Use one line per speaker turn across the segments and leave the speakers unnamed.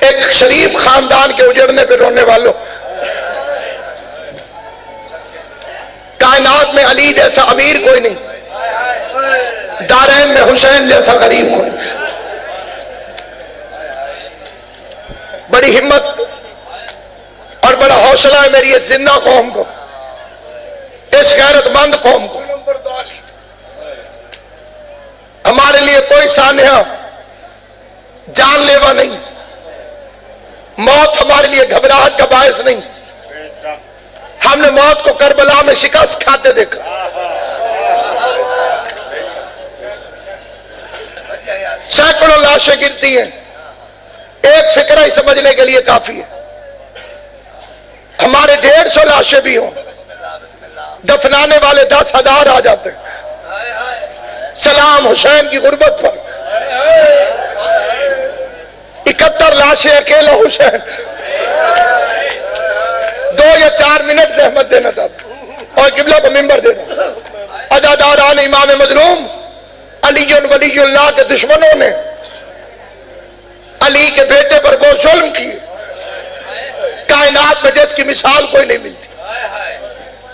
ایک شریف خاندان کے اجڑنے پہ رونے والوں، کائنات میں علی جیسا امیر کوئی نہیں، دارین میں حسین جیسا غریب کوئی نہیں۔ بڑی ہمت اور بڑا حوصلہ ہے میری اس زندہ قوم کو، اس غیرت مند قوم کو۔ ہمارے لیے کوئی سانحہ جان لیوا نہیں، موت ہمارے لیے گھبراہٹ کا باعث نہیں۔ ہم نے موت کو کربلا میں شکست کھاتے دیکھا۔ سینکڑوں لاشیں گرتی ہیں، ایک فکرہ ہی سمجھنے کے لیے کافی ہے۔ ہمارے 150 لاشیں بھی ہوں، دفنانے والے 10,000 آ جاتے ہیں۔ سلام حسین کی غربت پر، 71 لاشیں اکیلا حسین۔ 2 یا 4 منٹ زحمت دینا چاہتا ہوں اور قبلہ کو ممبر دینا۔ عزاداران امام مظلوم علی ولی اللہ کے دشمنوں نے علی کے بیٹے پر وہ ظلم کیے، کائنات میں جس کی مثال کوئی نہیں ملتی۔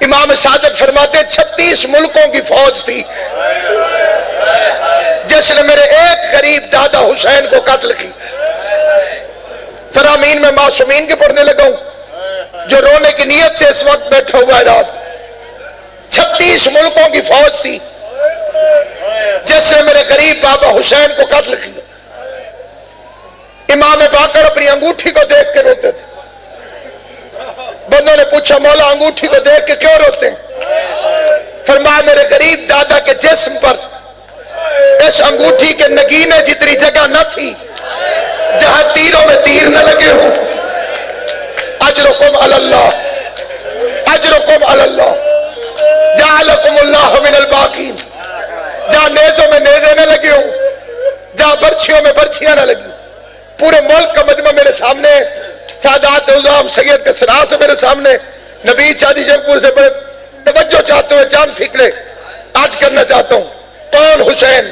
امام صادق فرماتے 36 ملکوں کی فوج تھی جس نے میرے ایک قریب دادا حسین کو قتل کی۔ فرامین میں معصومین کے پڑھنے لگا ہوں جو رونے کی نیت سے اس وقت بیٹھا ہوا ہے رات۔ 36 ملکوں کی فوج تھی جس نے میرے قریب بابا حسین کو قتل کیا۔ امام باقر اپنی انگوٹھی کو دیکھ کے روتے تھے۔ بندوں نے پوچھا مولا انگوٹھی کو دیکھ کے کیوں روتے ہیں؟ فرمایا میرے غریب دادا کے جسم پر اس انگوٹھی کے نگینے جتنی جگہ نہ تھی جہاں تیروں میں تیر نہ لگے ہوں۔ اجرکم علی اللہ، اجرکم علی اللہ، جعلکم اللہ من الباقین۔ جہاں نیزوں میں نیزے نہ لگے ہوں، جہاں برچھیوں میں برچھیاں نہ لگی، پورے ملک کا مجمع میرے سامنے، سادات الزام سید کے سراہ سے میرے سامنے، نبی شادی جنگ پور سے بڑے توجہ چاہتے ہوئے چاند پھیکڑے آج کرنا چاہتا ہوں۔ کون حسین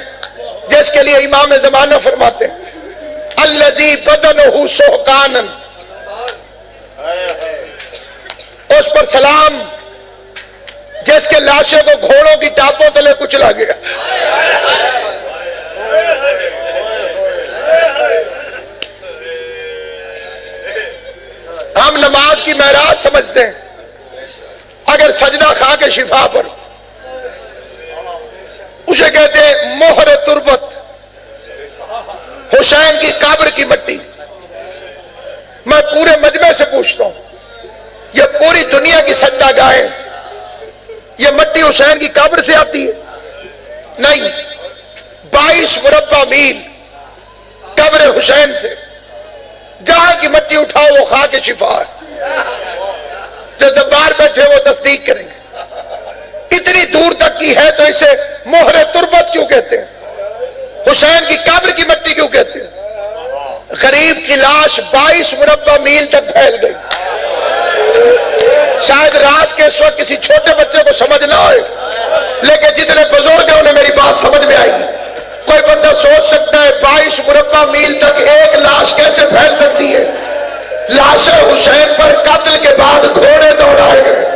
جس کے لیے امام زمانہ فرماتے ہیں الذی بدنہ سحقانا، اس پر سلام جس کے لاشوں کو گھوڑوں کی ٹاپوں تلے کچلا گیا۔ ہم نماز کی معراج سمجھتے ہیں، اگر سجدہ کھا کے شفا پر اسے کہتے ہیں مہر تربت، حسین کی قبر کی مٹی۔ میں پورے مجمع سے پوچھتا ہوں، یہ پوری دنیا کی سجدہ گاہیں، یہ مٹی حسین کی قبر سے آتی ہے؟ نہیں، 22 مربع میل قبر حسین سے جہاں کی مٹی اٹھاؤ وہ خاک شفا ہے۔ جو دربار بیٹھے وہ تصدیق کریں گے۔ اتنی دور تک کی ہے تو اسے مہر تربت کیوں کہتے ہیں؟ حسین کی قبر کی مٹی کیوں کہتے ہیں؟ غریب کی لاش 22 مربع میل تک پھیل گئی۔ شاید رات کے اس وقت کسی چھوٹے بچے کو سمجھ نہ آئے، لیکن جتنے بزرگ ہیں انہیں میری بات سمجھ میں آئی۔ کوئی بندہ سوچ سکتا ہے 22 مربع میل تک ایک لاش کیسے پھیل سکتی ہے؟ لاش حسین پر قتل کے بعد گھوڑے دوڑائے گئے۔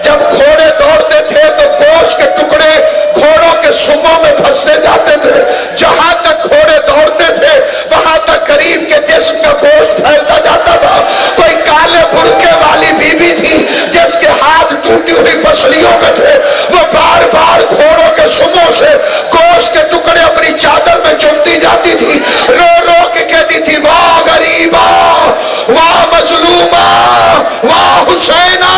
جب گھوڑے دوڑتے تھے تو گوشت کے ٹکڑے گھوڑوں کے سموں میں پھنستے جاتے تھے۔ جہاں تک گھوڑے دوڑتے تھے وہاں تک قریب کے جسم کا گوشت پھیلتا جاتا تھا۔ کوئی کالے برقعے والی بیوی تھی جس کے ہاتھ ٹوٹی ہوئی پسلیوں میں تھے، وہ بار بار گھوڑوں کے سموں سے گوشت کے ٹکڑے اپنی چادر میں چمتی جاتی تھی، رو رو کے کہتی تھی واہ غریبا، واہ مظلومہ، واہ حسینہ۔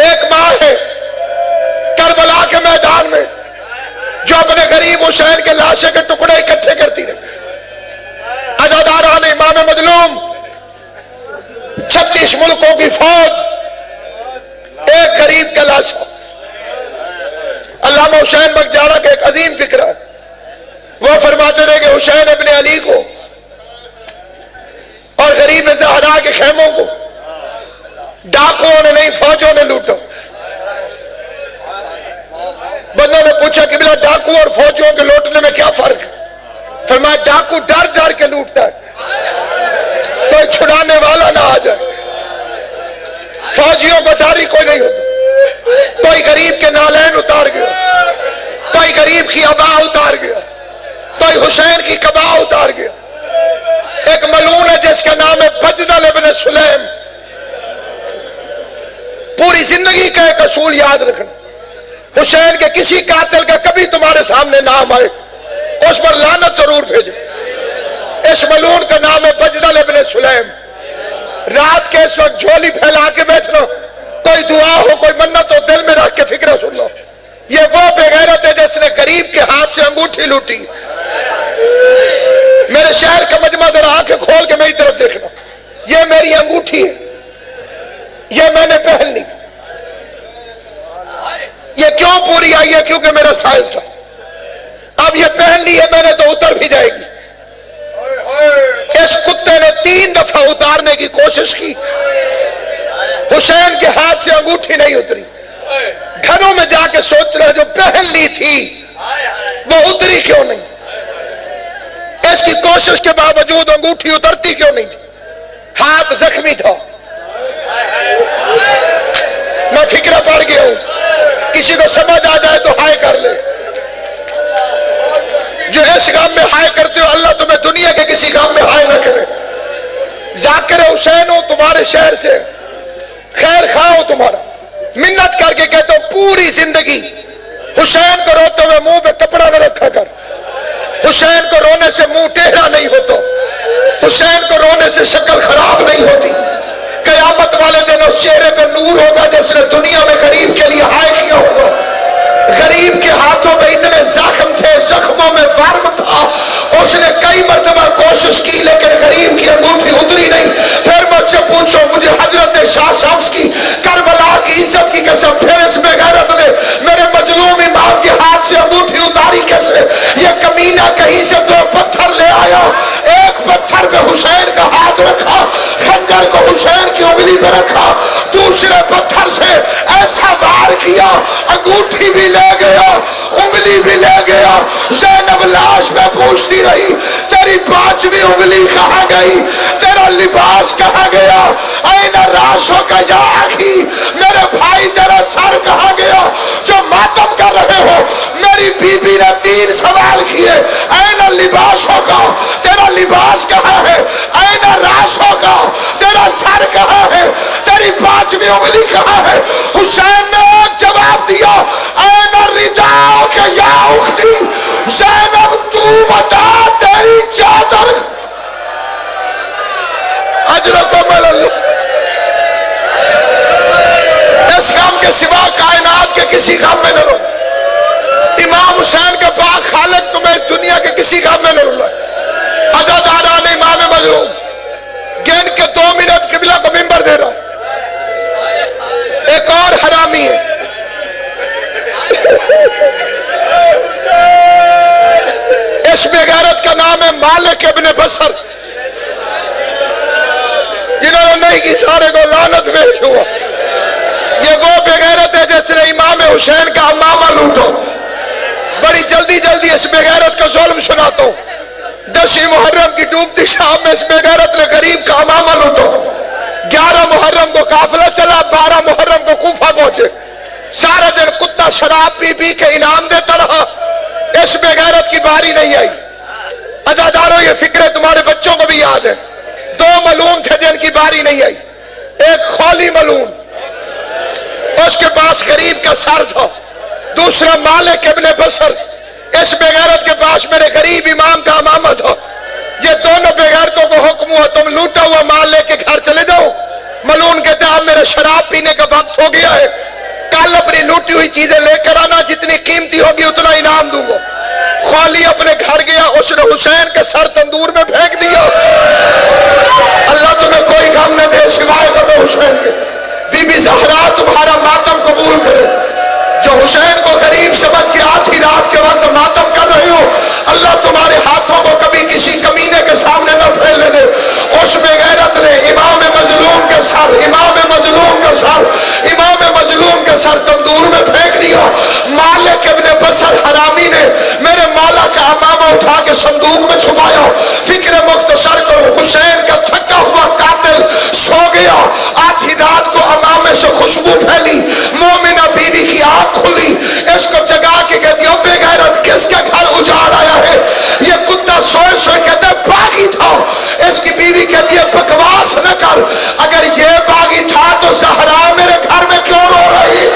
ایک ماں ہے کربلا کے میدان میں جو اپنے غریب حسین کے لاشے کے ٹکڑے اکٹھے کرتی رہی۔ عزاداران امام مظلوم 36 ملکوں کی فوج، ایک غریب کا لاشا۔ علامہ حسین بگجارا کا ایک عظیم فکر ہے، وہ فرماتے رہے کہ حسین ابن علی کو اور غریب زہرا کے خیموں کو ڈاکوؤں نے نہیں فوجوں نے لوٹا۔ بندوں نے پوچھا قبلہ ڈاکو اور فوجوں کے لوٹنے میں کیا فرق ہے؟ فرمایا ڈاکو ڈر ڈر کے لوٹتا ہے، کوئی چھڑانے والا نہ آ جائے، فوجیوں کو ڈاری کوئی نہیں ہوتا، کوئی غریب کے نالین اتار گیا، کوئی غریب کی ابا اتار گیا، کوئی حسین کی قبا اتار گیا۔ ایک ملعون ہے جس کا نام ہے بجدل ابن سلیم، پوری زندگی کا ایک اصول یاد رکھنا، حسین کے کسی قاتل کا کبھی تمہارے سامنے نام آئے اس پر لعنت ضرور بھیجو۔ اس ملعون کا نام ہے بجدل ابن سلیم۔ رات کے اس وقت جھولی پھیلا کے بیٹھ لو، کوئی دعا ہو کوئی منت ہو دل میں رکھ کے فکر سن لو، یہ وہ بے غیرت ہے جس نے غریب کے ہاتھ سے انگوٹھی لوٹی۔ میرے شہر کا مجمع ذرا آنکھیں کھول کے میری طرف دیکھنا، یہ میری انگوٹھی ہے، یہ میں نے پہن لی۔ یہ کیوں پوری آئی ہے؟ کیونکہ میرا سائز تھا، اب یہ پہن لی ہے میں نے تو اتر بھی جائے گی۔ اس کتے نے 3 دفعہ اتارنے کی کوشش کی، حسین کے ہاتھ سے انگوٹھی نہیں اتری۔ گھروں میں جا کے سوچ رہے جو پہن لی تھی وہ اتری کیوں نہیں؟ اس کی کوشش کے باوجود انگوٹھی اترتی کیوں نہیں تھی؟ ہاتھ زخمی تھا۔ میں فکرہ پڑ گیا ہوں، کسی کو سمجھ آ جائے تو ہائے کر لے۔ جو اس کام میں ہائے کرتے ہو اللہ تمہیں دنیا کے کسی کام میں ہائے نہ کرے۔ ذاکر حسین ہو تمہارے شہر سے، خیر خواہ ہو تمہارا، منت کر کے کہتا ہوں پوری زندگی حسین کو روتے ہوئے منہ پہ کپڑا نہ رکھا کر، حسین کو رونے سے منہ ٹیڑھا نہیں ہوتا، حسین کو رونے سے شکل خراب نہیں ہوتی۔ قیامت والے دن اس چہرے پہ نور ہوگا جس نے دنیا میں غریب کے لیے ہائے کیا ہوگا۔ غریب کے ہاتھوں میں اتنے زخم تھے، زخموں میں ورم تھا، اس نے کئی مرتبہ کوشش کی لیکن غریب کی انگوٹھی اتری نہیں۔ پھر مجھ سے پوچھو، مجھے حضرت شاہ شمس کی کربلا کی عزت کی قسم، پھر اس بے غیرت نے میرے مظلوم امام کے ہاتھ سے انگوٹھی اتاری کیسے؟ یہ کمینہ کہیں سے 2 پتھر لے آیا، ایک پتھر پہ حسین کا ہاتھ رکھا، خنجر کو حسین کی انگلی پہ رکھا، دوسرے پتھر سے ایسا وار کیا انگوٹھی بھی لے گیا، انگلی بھی لے گیا۔ زینب لاش میں پوچھتی رہی تیری 5ویں انگلی کہاں گئی، تیرا لباس کہاں گیا، این راسو کا یا آخی، میرے بھائی تیرا سر کہاں گیا جو ماتم کر رہے ہو۔ میری بی بی نے 3 سوال کیے، این لباسوں کا، تیرا لباس کہاں ہے، این راسو کا، تیرا سر کہاں ہے، تیری 5ویں انگلی کہاں ہے؟ حسین نے جواب دیا، این رضا کے یا اختی، زینب تو بتا تیری چادر اجر کو مل اللہ۔ اس کام کے سوا کائنات کے کسی کام میں نہ رو۔ امام حسین کے پاک خالق تمہیں دنیا کے کسی کام میں نہ رو۔ عزاداران امام مظلوم گن کے 2 منٹ قبلہ کو ممبر دے رہا ہوں۔ ایک اور حرامی ہے، اس بے غیرت کا نام ہے مالک ابن بصر، جنہوں نے نہیں کی سارے کو لعنت بھیج ہوا۔ یہ وہ بے غیرت ہے جس نے امام حسین کا امامہ لوٹو۔ بڑی جلدی جلدی اس بے غیرت کا ظلم سناتا ہوں۔ 10 محرم کی ڈوبتی شام میں اس بے غیرت نے غریب کا امامہ لوٹو۔ 11 محرم کو قافلہ چلا، 12 محرم کو کوفہ پہنچے، سارا دن کتا شراب پی پی کے انعام دیتا رہا، اس بے غیرت کی باری نہیں آئی۔ عزاداروں یہ فکرے تمہارے بچوں کو بھی یاد ہے، 2 ملعون تھے جن کی باری نہیں آئی۔ ایک خولی ملعون، اس کے پاس غریب کا سر تھا، دوسرا مالک ابن بصر، اس بے غیرت کے پاس میرے غریب امام کا امامہ تھا۔ یہ دونوں بے غیرتوں کو حکم ہوا تم لوٹا ہوا مال لے کے گھر چلے جاؤ۔ ملعون کہتے ہیں اب میرا شراب پینے کا وقت ہو گیا ہے، کل اپنی لوٹی ہوئی چیزیں لے کر آنا، جتنی قیمتی ہوگی اتنا انعام دوں گا۔ خالی اپنے گھر گیا، اس نے حسین کا سر تندور میں پھینک دیا۔ اللہ تمہیں کوئی غم نہ دے سوائے تمہیں حسین کے۔ بی بی زہرا تمہارا ماتم قبول کرے، جو حسین کو غریب سمجھ کے آدھی رات کے وقت ماتم کر رہے ہو، اللہ تمہارے ہاتھوں کو کبھی کسی کمینے کے سامنے نہ پھیلنے دے۔ اس بے غیرت نے امام مظلوم کے سر، امام مظلوم کے سر، امام مظلوم کے سر تندور میں پھینک دیا۔ مالک ابن بصر حرامی نے میرے مولا کا امامہ اٹھا کے صندوق میں چھپایا. فکر مختصر کرو، حسین کا تھکا ہوا قاتل سو گیا. آدھی رات کو امامے سے خوشبو پھیلی. مومنہ بیوی کی آنکھ کھلی، اس کو جگا کے کہتی ہو بے غیرت کس کا گھر اجاڑ آیا ہے؟ یہ کتا سوئے سوئے کہتا ہے باغی تھا. اس کی بیوی کہتی ہے بکواس نہ کر، اگر یہ باغی تھا تو زہرا میرے گھر میں کیوں رو رہی؟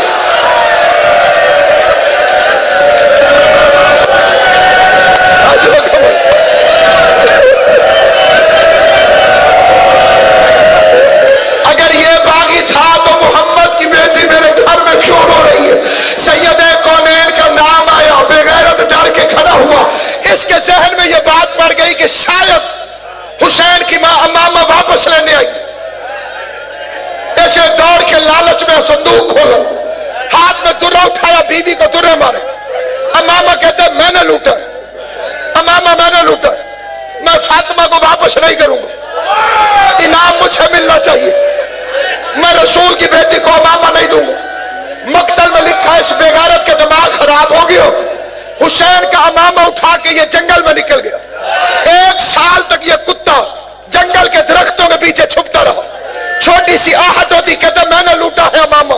اگر یہ باغی تھا تو محمد کی بیٹی میرے گھر میں کیوں رو رہی ہے؟ سید کونین کا نام آیا، بے غیرت ڈر کے کھڑا ہوا. اس کے ذہن میں یہ بات پڑ گئی کہ شاید حسین کی ماں امامہ واپس لینے آئی. ایسے دوڑ کے لالچ میں صندوق کھولا، ہاتھ میں درہ اٹھایا، بیوی کو درہ مارے. امامہ کہتے ہیں میں نے لوٹا، امامہ میں نے لوٹا، میں فاطمہ کو واپس نہیں کروں گا، انعام مجھے ملنا چاہیے، میں رسول کی بیٹی کو امامہ نہیں دوں گا. مقتل میں لکھا اس بےغیرت کے دماغ خراب ہو گیا. حسین کا امامہ اٹھا کے یہ جنگل میں نکل گیا. 1 سال تک یہ کتا جنگل کے درختوں کے پیچھے چھپتا رہا. چھوٹی سی آہٹ ہوتی کہتا میں نے لوٹا ہے امامہ،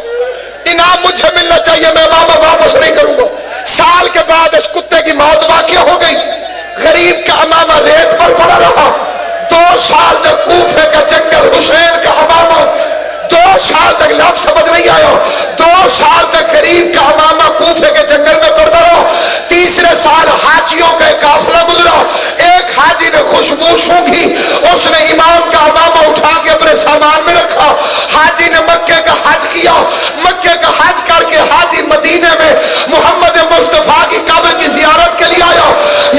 انعام مجھے ملنا چاہیے، میں امامہ واپس نہیں کروں گا. سال کے بعد اس کتے کی موت واقع ہو گئی. غریب کا امامہ ریت پر پڑا رہا. 2 سال تک کوفے کا جنگل حسین کا امامہ، 2 سال تک لفظ سمجھ نہیں آیا. 2 سال تک غریب کا امامہ کوفے کے جنگل میں پڑتا رہا. تیسرے سال حاجیوں کا ایک قافلہ گزرا. ایک حاجی نے خوشبو سونگھی، اس نے امام کا امامہ اٹھا کے اپنے سامان میں رکھا. حاجی نے مکے کا حج کیا. مکے کا حج کر کے حاجی مدینے میں محمد مصطفیٰ کی قبر کی زیارت کے لیے آیا.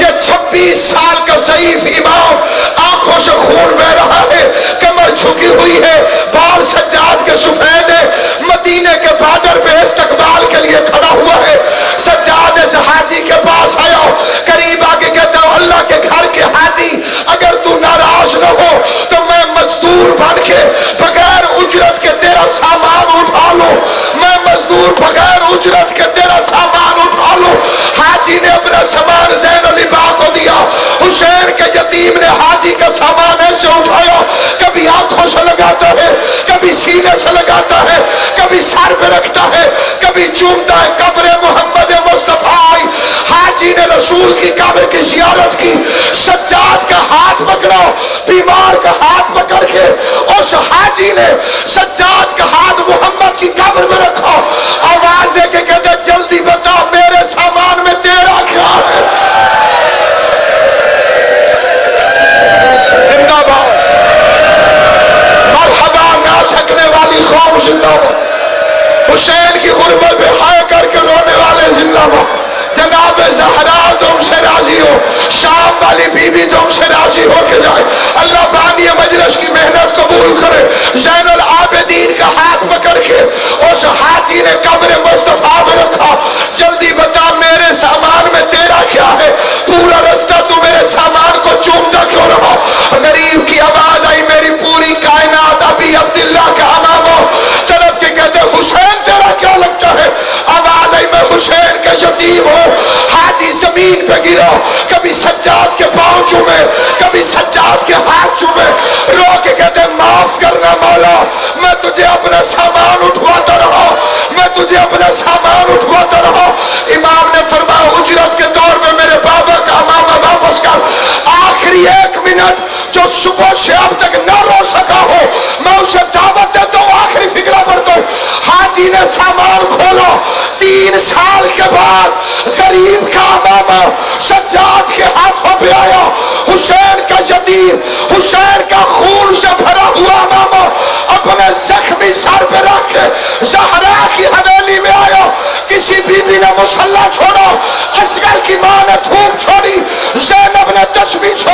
یہ 26 سال کا ضعیف امام، آنکھوں سے خون بہ رہا ہے، کمر جھکی ہوئی ہے، بال سجاد کے سفید ہے، مدینے کے بارڈر پہ استقبال کے لیے کھڑا ہوا ہے. سجاد اس حاجی کے پاس آیا، قریب آ کے کہتا ہوں اللہ کے گھر کے حاجی اگر تو ناراض نہ ہو تو میں مزدور بن کے بغیر اجرت کے تیرا سامان اٹھا لوں، میں مزدور بغیر اجرت کے تیرا سامان اٹھا لوں. حاجی نے اپنا سامان زین العبا کو دیا. حسین کے یتیم نے حاجی کا سامان ایسے اٹھایا، کبھی آنکھوں سے لگاتا ہے، کبھی سینے سے لگاتا ہے، کبھی سر پہ رکھتا ہے، کبھی چومتا ہے. قبر محمد مصطفیٰ آئی. حاجی نے رسول کی قبر کی زیارت کی. سجاد کا ہاتھ پکڑا، بیمار کا ہاتھ پکڑ کے اس حاجی نے سجاد کا ہاتھ محمد کی قبر میں رکھا. آواز دے کے کہتے جلدی بتا میرے سامان میں تیرا کیا ہے؟ زندہ باد، مرحبا نہ سکنے والی قوم زندہ باد. حسین کی غربت پہ ہائے کر کے رونے والے زندہ باد. جناب زہرا تم سے راضی ہو، شام والی بیوی تم سے راضی ہو کے جائے. اللہ بانی مجلس کی محنت قبول کرے. زین العابدین کا ہاتھ پکڑ کے اس حاجی نے قبر مصطفیٰ میں رکھا. جلدی بتا میرے سامان میں تیرا کیا ہے؟ پورا رستہ تو میرے سامان کو چومتا کیوں رہا؟ غریب کی آواز آئی، میری پوری کائنات ابھی عبداللہ کا امامہ طرف کے کہتے حسین تیرا کیا لگتا ہے؟ آواز آئی میں حسین کا یتیم ہوں. حاجی زمین پہ گرا، کبھی سجاد کے پاؤں چومے، کبھی سجاد کے ہاتھ چومے، رو کے کہتے معاف کرنا مولا، میں تجھے اپنا سامان اٹھواتا رہا، میں تجھے اپنا سامان اٹھواتا رہا. امام نے فرمایا اجرت کے دور میں میرے بابا کا امامہ واپس کر. آخری 1 منٹ جو صبح سے اب تک نہ رو سکا ہو میں اسے دعوت دیتا ہوں، آخری فکرہ پڑھتا ہوں. حاجی نے سامان کھولا. 3 سال کے بعد غریب کا امامہ سجاد کے ہاتھوں پہ آیا. حسین کا یتیم، حسین کا خون سے بھرا ہوا امامہ اپنے زخمی سر پہ رکھ کے زہرا کی حویلی میں آیا. کسی بیوی نے مسلح چھوڑا، اصغر کی ماں نے دھوپ چھوڑی، زینب نے تسبیح چھوڑی.